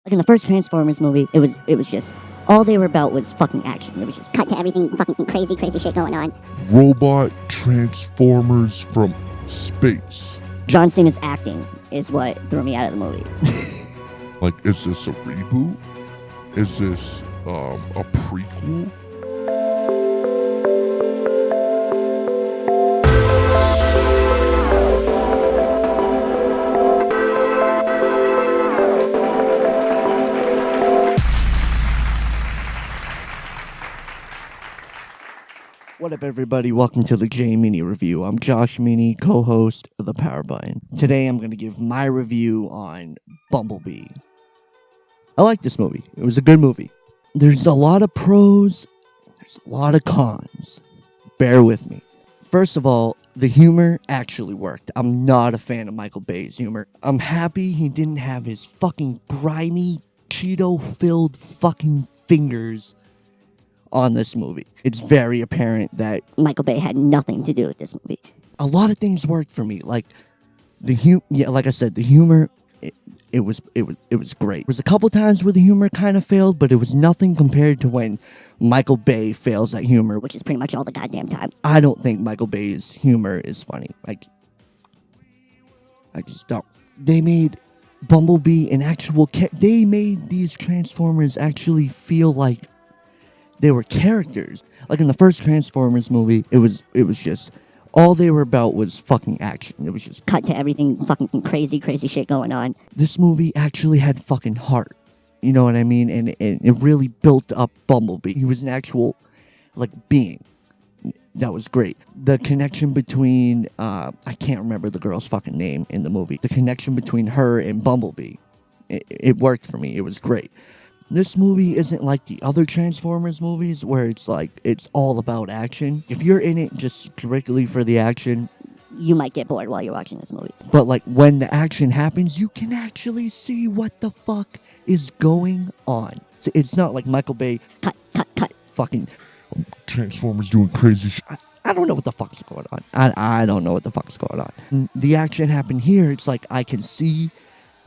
Like in the first Transformers movie, it was just all they were about was fucking action. It was just cut to everything, fucking crazy shit going on. Robot Transformers from space. John Cena's acting is what threw me out of the movie. Like, is this a reboot? Is this a prequel? What up, everybody? Welcome to the J Meany Review. I'm Josh Meany, co-host of the Power Button. Today, I'm going to give my review on Bumblebee. I like this movie. It was a good movie. There's a lot of pros. There's a lot of cons. Bear with me. First of all, the humor actually worked. I'm not a fan of Michael Bay's humor. I'm happy he didn't have his fucking grimy, Cheeto-filled fucking fingers on this movie. It's very apparent that Michael Bay had nothing to do with this movie. a lot of things worked for me. Like like I said, the humor it was great. There was a couple times where the humor kind of failed, but it was nothing compared to when Michael Bay fails at humor, Which is pretty much all the goddamn time. I don't think Michael Bay's humor is funny. Like, I just don't. They made Bumblebee an actual they made these Transformers actually feel like they were characters. Like in the first Transformers movie, it was just all they were about was fucking action. It was just Cut to everything, fucking crazy shit going on. this movie actually had fucking heart. You know what I mean? And it really built up Bumblebee. He was an actual like being. That was great. The connection between I can't remember the girl's fucking name in the movie. The connection between her and Bumblebee. It worked for me. It was great. This movie isn't like the other Transformers movies where it's like, it's all about action. If you're in it just strictly for the action, You might get bored while you're watching this movie. but like when the action happens, you can actually see what the fuck is going on. So it's not like Michael Bay Cut. fucking, Transformers doing crazy shit. I don't know what the fuck's going on. I don't know what the fuck's going on. The action happened here. It's like I can see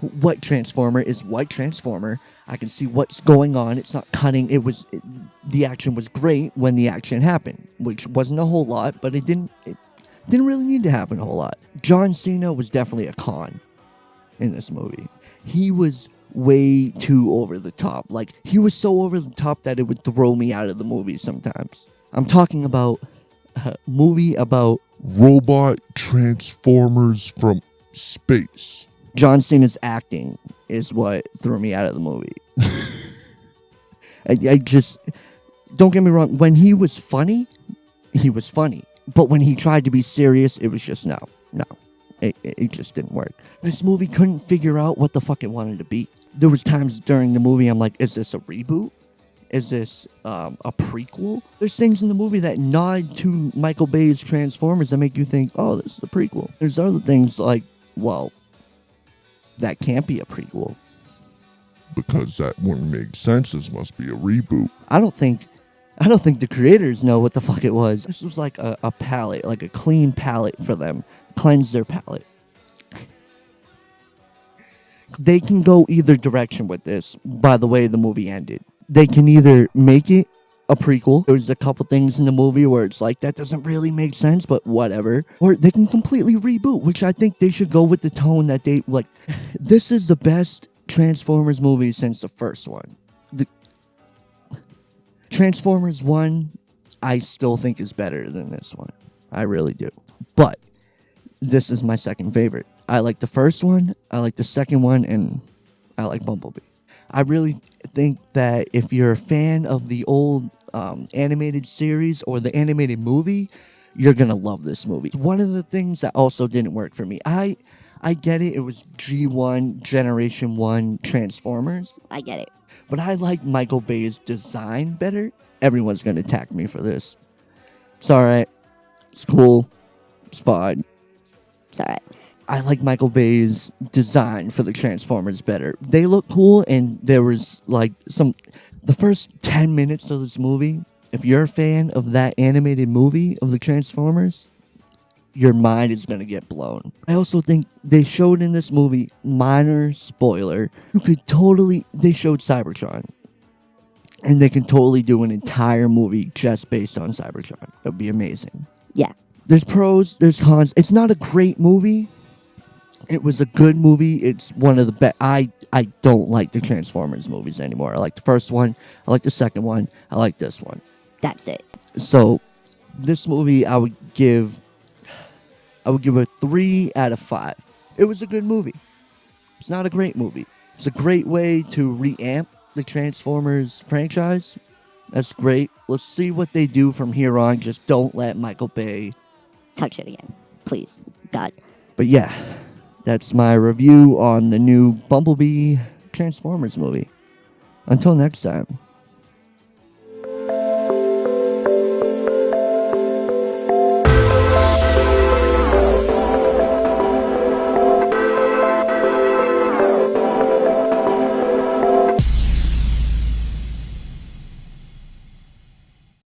what Transformer is what Transformer. I can see what's going on. It's not cutting. The action was great when the action happened, which wasn't a whole lot, but it didn't really need to happen a whole lot. John Cena was definitely a con in this movie. He was way too over the top. Like, he was so over the top that it would throw me out of the movie sometimes. I'm talking about a movie about Robot Transformers from space. John Cena's acting is what threw me out of the movie. I just, don't get me wrong, when he was funny, he was funny. But when he tried to be serious, it was just no. It just didn't work. This movie couldn't figure out what the fuck it wanted to be. There was times during the movie I'm like, is this a reboot? Is this a prequel? There's things in the movie that nod to Michael Bay's Transformers that make you think, oh, this is a prequel. There's other things like, well, that can't be a prequel. Because that wouldn't make sense. This must be a reboot. I don't think the creators know what the fuck it was. This was like a palette, like a clean palette for them. Cleanse their palette. They can go either direction with this, by the way the movie ended. They can either make it a prequel. There's a couple things in the movie where it's like, that doesn't really make sense, but whatever. Or they can completely reboot, which I think they should go with the tone that they, like, this is the best Transformers movie since the first one. The Transformers 1, I still think is better than this one. I really do. But this is my second favorite. I like the first one, I like the second one, and I like Bumblebee. I really think that if you're a fan of the old animated series or the animated movie, you're gonna love this movie. One of the things that also didn't work for me, I get it, it was G1, Generation 1 Transformers, I get it. but I like Michael Bay's design better. Everyone's gonna attack me for this. It's alright. It's cool. It's fine. It's alright. I like Michael Bay's design for the Transformers better. They look cool, and there was like the first 10 minutes of this movie, if you're a fan of that animated movie of the Transformers, your mind is going to get blown. I also think they showed in this movie, minor spoiler, they showed Cybertron. And they can totally do an entire movie just based on Cybertron. That would be amazing. Yeah. There's pros, there's cons. It's not a great movie. It was a good movie. It's one of the best. I don't like the Transformers movies anymore. I like the first one. I like the second one. I like this one. That's it. So, this movie I would give a 3 out of 5. It was a good movie. It's not a great movie. It's a great way to reamp the Transformers franchise. That's great. Let's see what they do from here on. Just don't let Michael Bay Touch it again. Please. God. But yeah, that's my review on the new Bumblebee Transformers movie. Until next time.